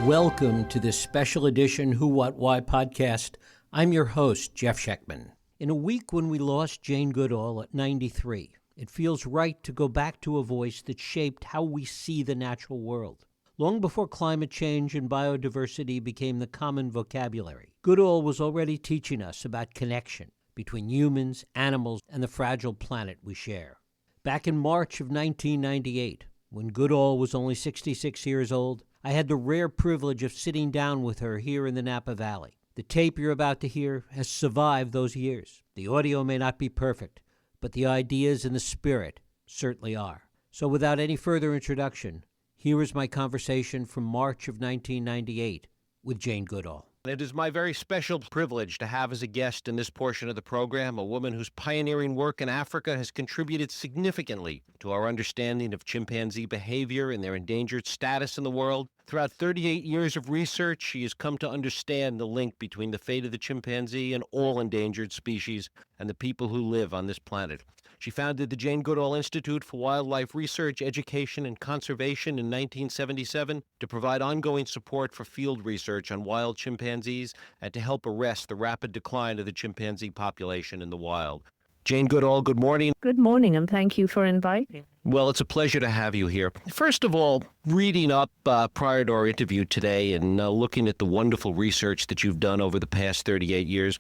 Welcome to this special edition Who, What, Why podcast. I'm your host, Jeff Schechtman. In a week when we lost Jane Goodall at 93, it feels right to go back to a voice that shaped how we see the natural world. Long before climate change and biodiversity became the common vocabulary, Goodall was already teaching us about connection between humans, animals, and the fragile planet we share. Back in March of 1998, when Goodall was only 66 years old, I had the rare privilege of sitting down with her here in the Napa Valley. The tape you're about to hear has survived those years. The audio may not be perfect, but the ideas and the spirit certainly are. So without any further introduction, here is my conversation from March of 1998 with Jane Goodall. It is my very special privilege to have as a guest in this portion of the program a woman whose pioneering work in Africa has contributed significantly to our understanding of chimpanzee behavior and their endangered status in the world. Throughout 38 years of research, she has come to understand the link between the fate of the chimpanzee and all endangered species and the people who live on this planet. She founded the Jane Goodall Institute for Wildlife Research, Education, and Conservation in 1977 to provide ongoing support for field research on wild chimpanzees and to help arrest the rapid decline of the chimpanzee population in the wild. Jane Goodall, good morning. Good morning, and thank you for inviting. Well, it's a pleasure to have you here. First of all, reading up prior to our interview today and looking at the wonderful research that you've done over the past 38 years,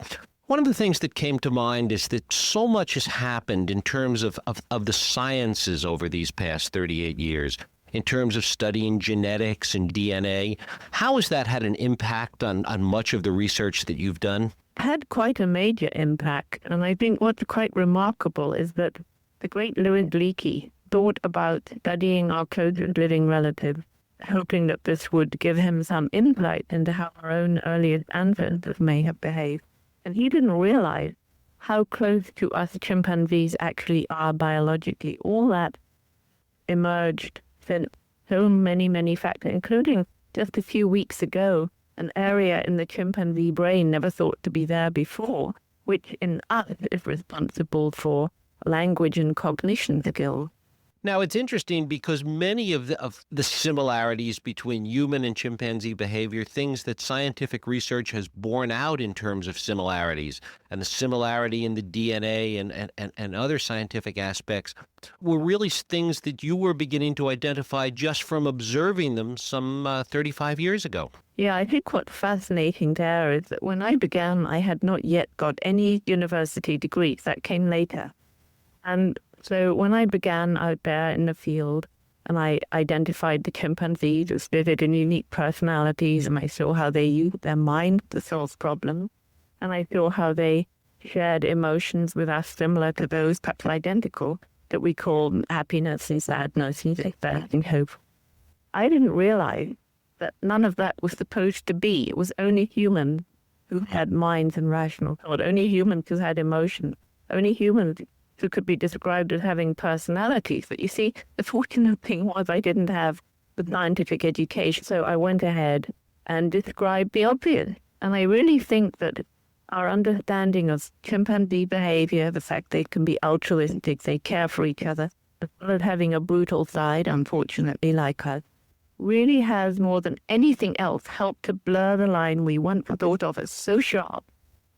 one of the things that came to mind is that so much has happened in terms of the sciences over these past 38 years, in terms of studying genetics and DNA. How has that had an impact on much of the research that you've done? Had quite a major impact, and I think what's quite remarkable is that the great Louis Leakey thought about studying our closest living relative, hoping that this would give him some insight into how our own earliest ancestors may have behaved. And he didn't realize how close to us chimpanzees actually are biologically. All that emerged from so many factors, including just a few weeks ago, an area in the chimpanzee brain never thought to be there before, which in us is responsible for language and cognition skills. Now, it's interesting because many of the similarities between human and chimpanzee behavior, things that scientific research has borne out in terms of similarities, and the similarity in the DNA and other scientific aspects, were really things that you were beginning to identify just from observing them some 35 years ago. Yeah, I think what's fascinating there is that when I began, I had not yet got any university degrees. That came later. And so when I began out there in the field and I identified the chimpanzees as vivid and unique personalities, and I saw how they used their mind to solve problems, and I saw how they shared emotions with us similar to those, perhaps identical, that we call happiness and sadness and despair and hope. I didn't realize that none of that was supposed to be. It was only humans who had minds and rational thought, only humans who had emotions, only humans who could be described as having personalities. But you see, the fortunate thing was I didn't have the scientific education, so I went ahead and described the obvious. And I really think that our understanding of chimpanzee behavior, the fact they can be altruistic, they care for each other, as well as having a brutal side, unfortunately, like us, really has more than anything else helped to blur the line we once thought of as so sharp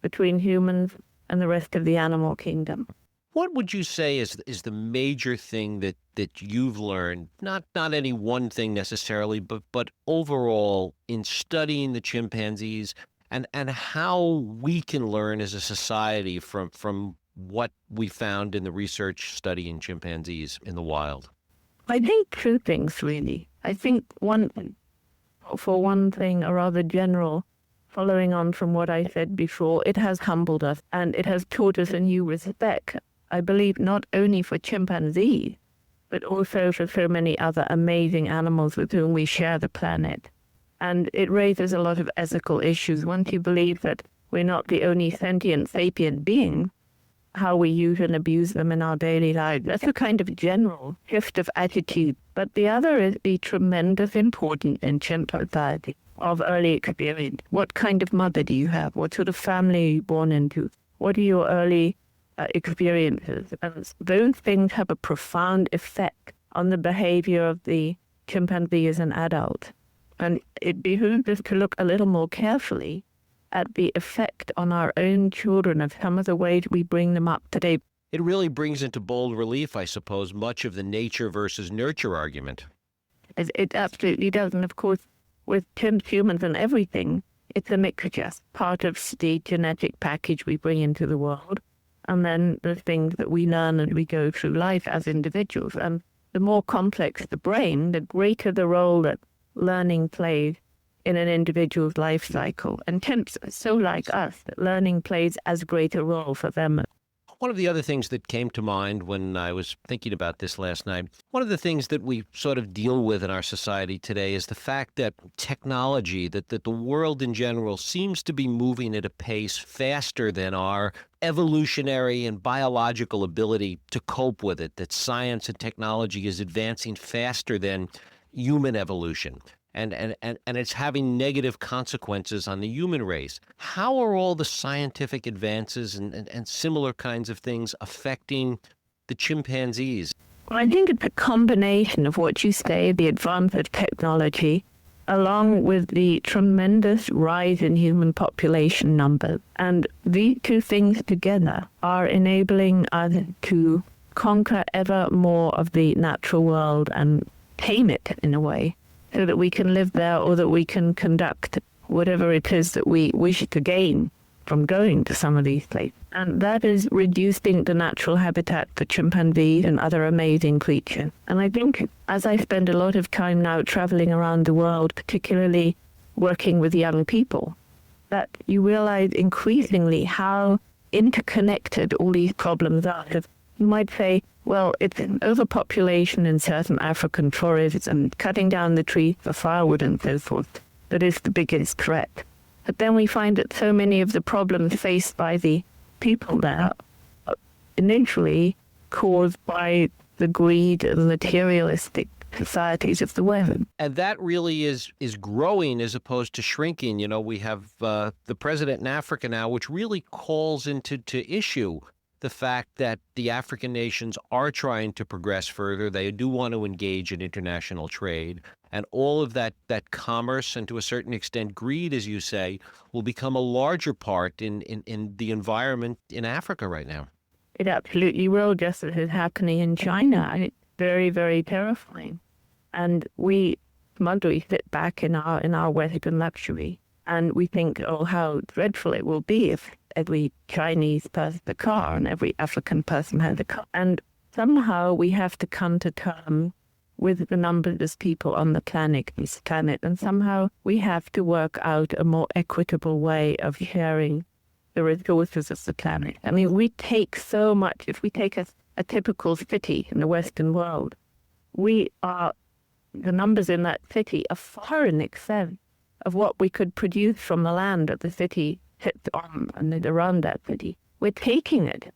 between humans and the rest of the animal kingdom. What would you say is the major thing that you've learned, not any one thing necessarily, but overall in studying the chimpanzees and how we can learn as a society from what we found in the research studying chimpanzees in the wild? I think two things, really. I think one thing, a rather general, following on from what I said before, it has humbled us and it has taught us a new respect. I believe not only for chimpanzees, but also for so many other amazing animals with whom we share the planet. And it raises a lot of ethical issues. Once you believe that we're not the only sentient, sapient being, how we use and abuse them in our daily lives. That's a kind of general shift of attitude. But the other is the tremendous importance in chimp society of early experience. What kind of mother do you have? What sort of family are you born into? What are your early experiences? And those things have a profound effect on the behavior of the chimpanzee as an adult. And it behooves us to look a little more carefully at the effect on our own children of some of the ways we bring them up today. It really brings into bold relief, I suppose, much of the nature versus nurture argument. It absolutely does. And of course, with humans and everything, it's a mixture. Part of the genetic package we bring into the world, and then the things that we learn as we go through life as individuals. And the more complex the brain, the greater the role that learning plays in an individual's life cycle. And chimps are so like us that learning plays as great a role for them. One of the other things that came to mind when I was thinking about this last night, one of the things that we sort of deal with in our society today is the fact that technology, that the world in general seems to be moving at a pace faster than our evolutionary and biological ability to cope with it, that science and technology is advancing faster than human evolution. And it's having negative consequences on the human race. How are all the scientific advances and similar kinds of things affecting the chimpanzees? Well, I think it's a combination of what you say, the advance of technology, along with the tremendous rise in human population numbers. And these two things together are enabling us to conquer ever more of the natural world and tame it in a way, so that we can live there or that we can conduct whatever it is that we wish to gain from going to some of these places. And that is reducing the natural habitat for chimpanzees and other amazing creatures. And I think as I spend a lot of time now traveling around the world, particularly working with young people, that you realize increasingly how interconnected all these problems are. You might say, well, it's an overpopulation in certain African forests and cutting down the trees for firewood and so forth that is the biggest threat. But then we find that so many of the problems faced by the people there are initially caused by the greed and materialistic societies of the West. And that really is growing as opposed to shrinking. You know, we have the president in Africa now, which really calls into issue the fact that the African nations are trying to progress further. They do want to engage in international trade. And all of that commerce and to a certain extent greed, as you say, will become a larger part in the environment in Africa right now. It absolutely will, just as is happening in China. And it's very, very terrifying. And we smugly sit back in our Western luxury and we think, oh, how dreadful it will be if every Chinese person has a car and every African person has a car. And somehow we have to come to terms with the numbers of people on the planet, and somehow we have to work out a more equitable way of sharing the resources of the planet. I mean, we take so much. If we take a typical city in the Western world, the numbers in that city are far in excess of what we could produce from the land that the city sits on and around that city. We're taking it.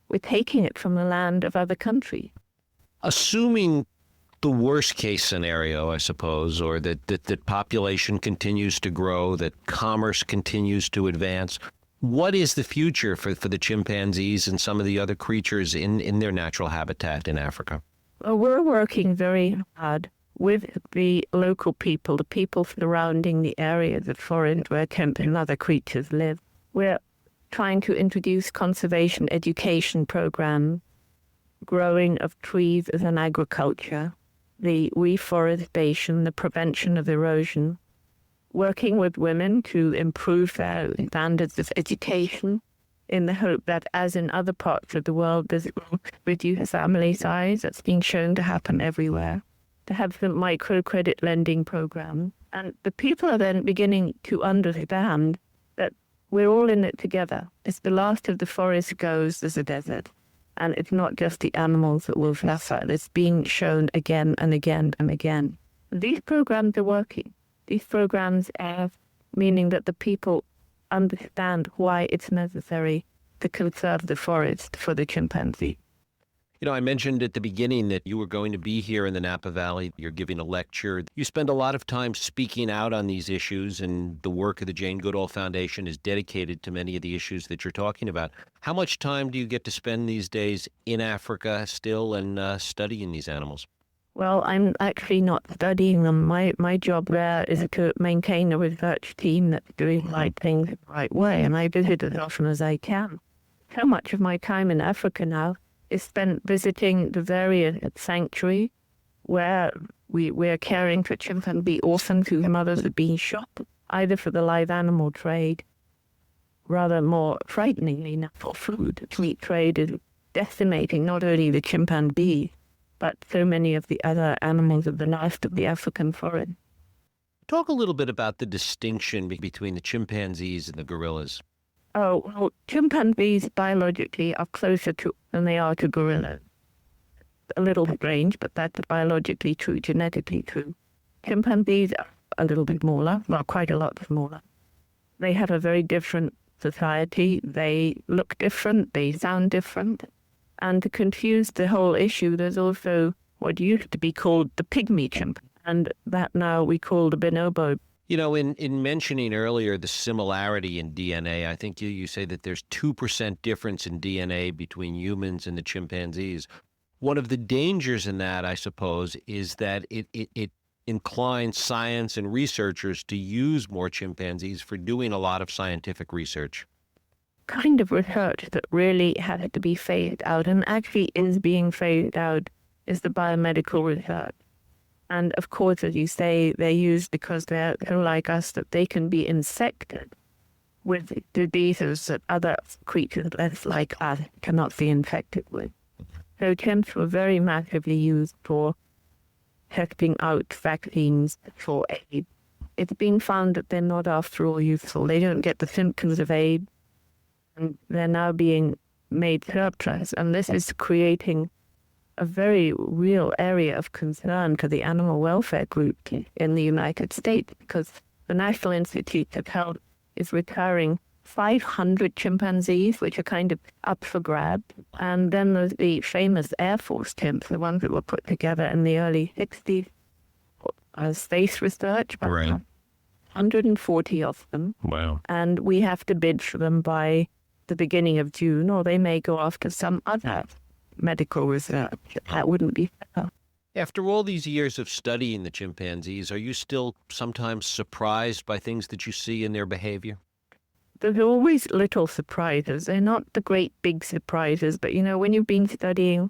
We're taking it from the land of other countries. Assuming the worst case scenario, I suppose, or that population continues to grow, that commerce continues to advance, what is the future for the chimpanzees and some of the other creatures in their natural habitat in Africa? Well, we're working very hard with the local people, the people surrounding the areas of forest where chimps and other creatures live. We're trying to introduce conservation education programs, growing of trees as an agriculture, the reforestation, the prevention of erosion, working with women to improve their standards of education in the hope that, as in other parts of the world, this will reduce family size. That's being shown to happen everywhere. To have some microcredit lending program. And the people are then beginning to understand that we're all in it together. If the last of the forest goes, there's a desert. And it's not just the animals that will suffer. It's being shown again and again and again. These programs are working. These programs are meaning that the people understand why it's necessary to conserve the forest for the chimpanzee. You know, I mentioned at the beginning that you were going to be here in the Napa Valley. You're giving a lecture. You spend a lot of time speaking out on these issues, and the work of the Jane Goodall Foundation is dedicated to many of the issues that you're talking about. How much time do you get to spend these days in Africa still and studying these animals? Well, I'm actually not studying them. My job there is to maintain a research team that's doing the right things the right way, and I visit as often as I can. So much of my time in Africa now is spent visiting the various sanctuaries where we're caring for chimpanzee orphans whose mothers have been shot, either for the live animal trade, rather more frighteningly now for food. The meat trade is decimating not only the chimpanzee, but so many of the other animals of the last of the African forest. Talk a little bit about the distinction between the chimpanzees and the gorillas. Oh, well, chimpanzees biologically are closer to than they are to gorillas. A little strange, but that's biologically true, genetically true. Chimpanzees are a little bit smaller, well, quite a lot smaller. They have a very different society. They look different, they sound different. And to confuse the whole issue, there's also what used to be called the pygmy chimp, and that now we call the bonobo. You know, in mentioning earlier the similarity in DNA, I think you say that there's 2% difference in DNA between humans and the chimpanzees. One of the dangers in that, I suppose, is that it inclines science and researchers to use more chimpanzees for doing a lot of scientific research. Kind of research that really had to be phased out and actually is being phased out is the biomedical research. And of course, as you say, they're used because they're like us, that they can be infected with diseases that other creatures less like us cannot be infected with. So chimps were very massively used for testing out vaccines for AIDS. It's been found that they're not, after all, useful. They don't get the symptoms of AIDS, and they're now being made surplus. And this is creating a very real area of concern for the animal welfare group in the United States, because the National Institute of Health is retiring 500 chimpanzees, which are kind of up for grabs. And then there's the famous Air Force chimps, the ones that were put together in the early 60s as space research. Right. 140 of them. Wow. And we have to bid for them by the beginning of June, or they may go off to some other medical research. That wouldn't be fair. After all these years of studying the chimpanzees, are you still sometimes surprised by things that you see in their behavior? There's always little surprises. They're not the great big surprises, but when you've been studying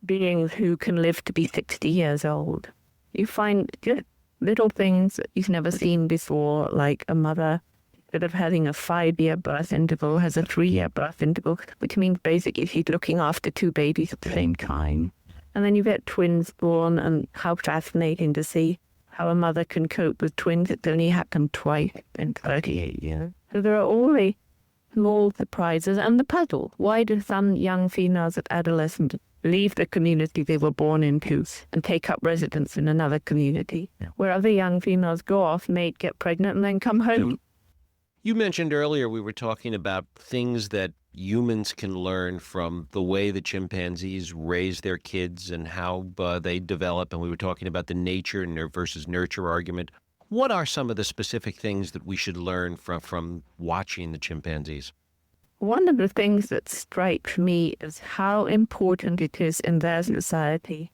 beings who can live to be 60 years old, you find just little things that you've never seen before, like a mother, instead of having a 5-year birth interval, has a 3-year birth interval, which means basically she's looking after 2 babies at the same time. And then you get twins born, and how fascinating to see how a mother can cope with twins. It's only happened twice in 38 years. So there are all the small surprises and the puzzle. Why do some young females at adolescent leave the community they were born into and take up residence in another community, where other young females go off, mate, get pregnant, and then come home? You mentioned earlier we were talking about things that humans can learn from the way the chimpanzees raise their kids and how they develop, and we were talking about the nature versus nurture argument. What are some of the specific things that we should learn from watching the chimpanzees? One of the things that strikes me is how important it is in their society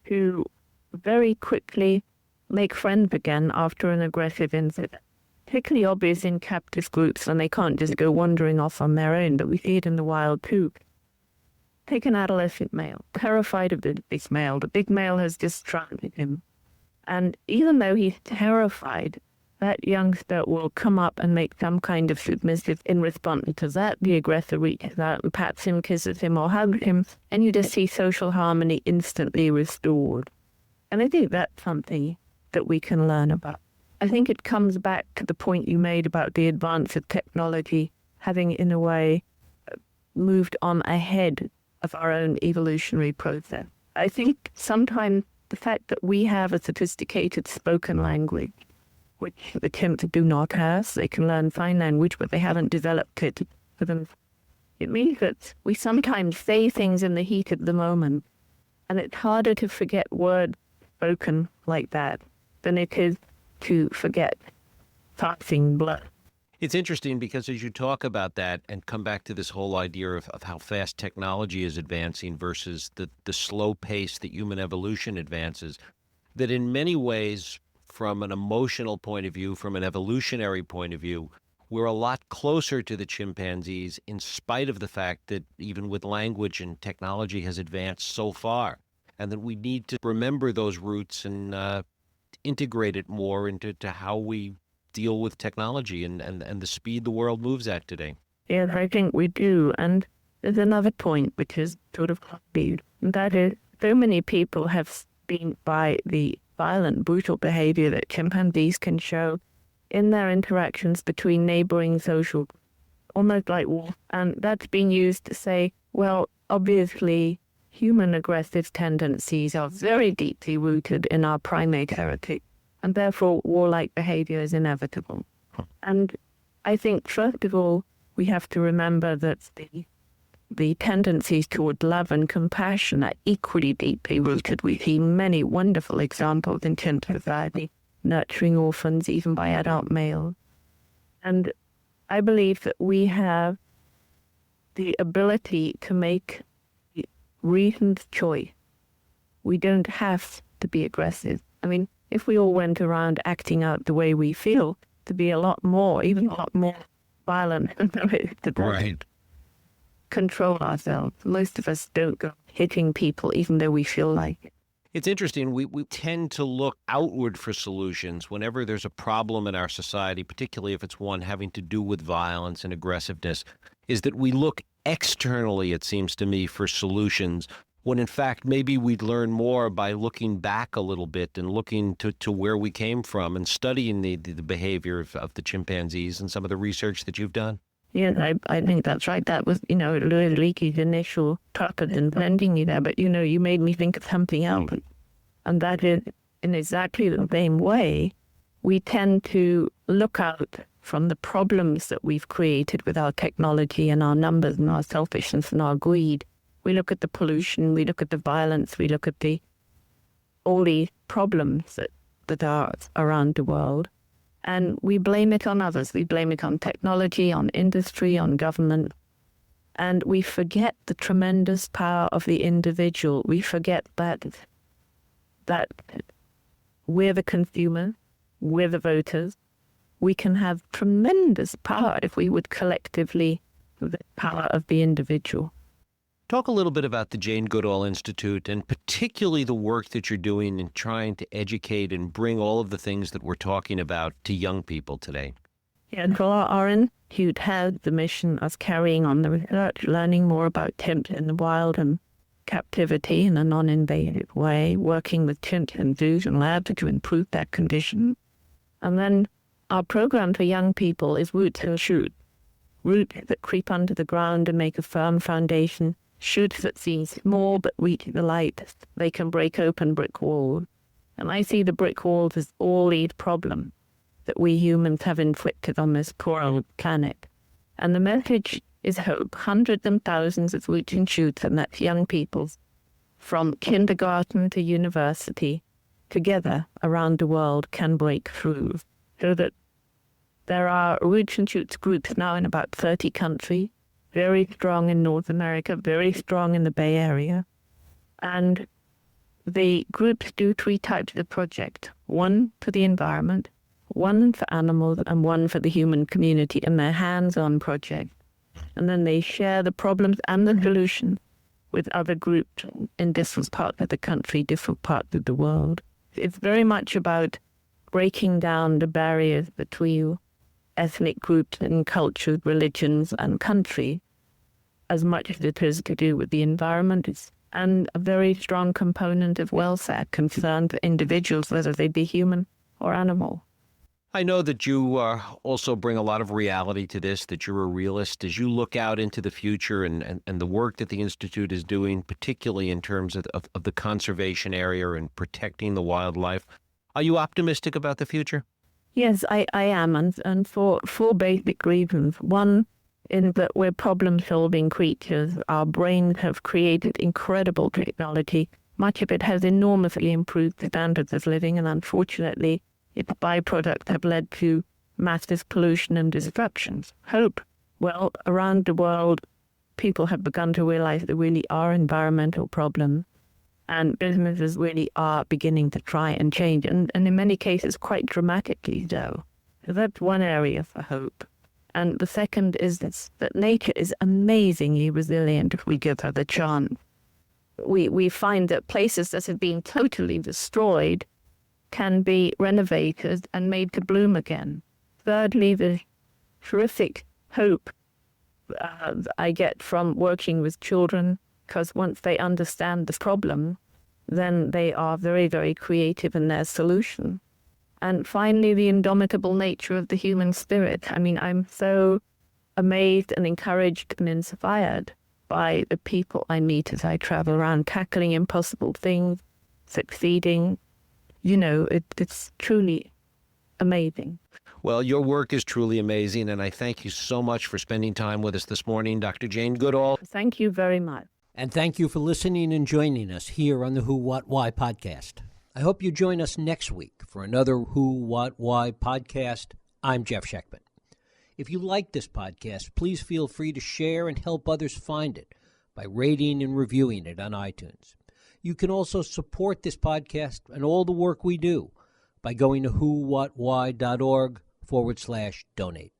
to very quickly make friends again after an aggressive incident. Particularly obvious in captive groups when they can't just go wandering off on their own, but we see it in the wild too. Take an adolescent male, terrified of this male. The big male has just strangled him. And even though he's terrified, that youngster will come up and make some kind of submissive in response to that. The aggressor reaches out and pats him, kisses him, or hugs him, and you just see social harmony instantly restored. And I think that's something that we can learn about. I think it comes back to the point you made about the advance of technology having, in a way, moved on ahead of our own evolutionary process. I think sometimes the fact that we have a sophisticated spoken language, which the chimps do not have, they can learn sign language, but they haven't developed it for them. It means that we sometimes say things in the heat of the moment, and it's harder to forget words spoken like that than it is to forget passing blood. It's interesting because as you talk about that and come back to this whole idea of how fast technology is advancing versus the slow pace that human evolution advances, that in many ways, from an emotional point of view, from an evolutionary point of view, we're a lot closer to the chimpanzees in spite of the fact that even with language and technology has advanced so far, and that we need to remember those roots and integrate it more into how we deal with technology and the speed the world moves at today. Yes, I think we do. And there's another point which is sort of speed. And that is, so many people have been by the violent, brutal behavior that chimpanzees can show in their interactions between neighboring social groups, almost like war. And that's been used to say, well, obviously, human aggressive tendencies are very deeply rooted in our primate heritage, and therefore warlike behavior is inevitable. And I think, first of all, we have to remember that the tendencies toward love and compassion are equally deeply rooted. We see many wonderful examples in chimp society, nurturing orphans even by adult males. And I believe that we have the ability to make reasoned choice. We don't have to be aggressive. I mean, if we all went around acting out the way we feel, to be a lot more, even a lot more violent to control ourselves. Most of us don't go hitting people even though we feel like it. It's interesting. We tend to look outward for solutions whenever there's a problem in our society, particularly if it's one having to do with violence and aggressiveness, is that we look externally, it seems to me, for solutions, when in fact maybe we'd learn more by looking back a little bit and looking to where we came from and studying the behavior of the chimpanzees and some of the research that you've done. Yeah, I think that's right. That was, Louis Leakey's initial purpose in sending me there. But, you made me think of something else. And that is, in exactly the same way, we tend to look out from the problems that we've created with our technology and our numbers and our selfishness and our greed. We look at the pollution, we look at the violence, we look at all the problems that are around the world, and we blame it on others. We blame it on technology, on industry, on government, and we forget the tremendous power of the individual. We forget that we're the consumers, we're the voters. We can have tremendous power if we would collectively, the power of the individual. Talk a little bit about the Jane Goodall Institute and particularly the work that you're doing in trying to educate and bring all of the things that we're talking about to young people today. Yeah, well, our institute has the mission of carrying on the research, learning more about chimps in the wild and captivity in a non-invasive way, working with chimps in zoos and labs to improve their condition. And then our program for young people is Roots and Shoots. Roots that creep under the ground and make a firm foundation. Shoots that seem small but reach the light. They can break open brick walls. And I see the brick walls as all these problems that we humans have inflicted on this poor old planet. And the message is hope. Hundreds and thousands of Roots and Shoots, and that's young people from kindergarten to university, together around the world can break through. So that there are Roots and Shoots groups now in about 30 countries, very strong in North America, very strong in the Bay Area. And the groups do 3 types of project. One for the environment, one for animals, and one for the human community, and they're hands-on projects. And then they share the problems and the solutions with other groups in different parts of the country, different parts of the world. It's very much about breaking down the barriers between ethnic groups and cultures, religions, and country, as much as it is to do with the environment. And a very strong component of welfare concerned for individuals, whether they be human or animal. I know that you also bring a lot of reality to this, that you're a realist. As you look out into the future and the work that the Institute is doing, particularly in terms of the conservation area and protecting the wildlife, are you optimistic about the future? Yes, I am, and for 4 basic reasons. One, in that we're problem-solving creatures. Our brains have created incredible technology. Much of it has enormously improved the standards of living, and unfortunately, its byproducts have led to massive pollution and disruptions. Hope. Well, around the world, people have begun to realize there really are environmental problems, and businesses really are beginning to try and change, and in many cases quite dramatically so. So that's one area for hope. And the second is this, that nature is amazingly resilient if we give her the chance. We find that places that have been totally destroyed can be renovated and made to bloom again. Thirdly, the terrific hope I get from working with children, because once they understand the problem, then they are very, very creative in their solution. And finally, the indomitable nature of the human spirit. I mean, I'm so amazed and encouraged and inspired by the people I meet as I travel around, tackling impossible things, succeeding. You know, it's truly amazing. Well, your work is truly amazing, and I thank you so much for spending time with us this morning, Dr. Jane Goodall. Thank you very much. And thank you for listening and joining us here on the Who, What, Why podcast. I hope you join us next week for another Who, What, Why podcast. I'm Jeff Sheckman. If you like this podcast, please feel free to share and help others find it by rating and reviewing it on iTunes. You can also support this podcast and all the work we do by going to whowhatwhy.org/donate.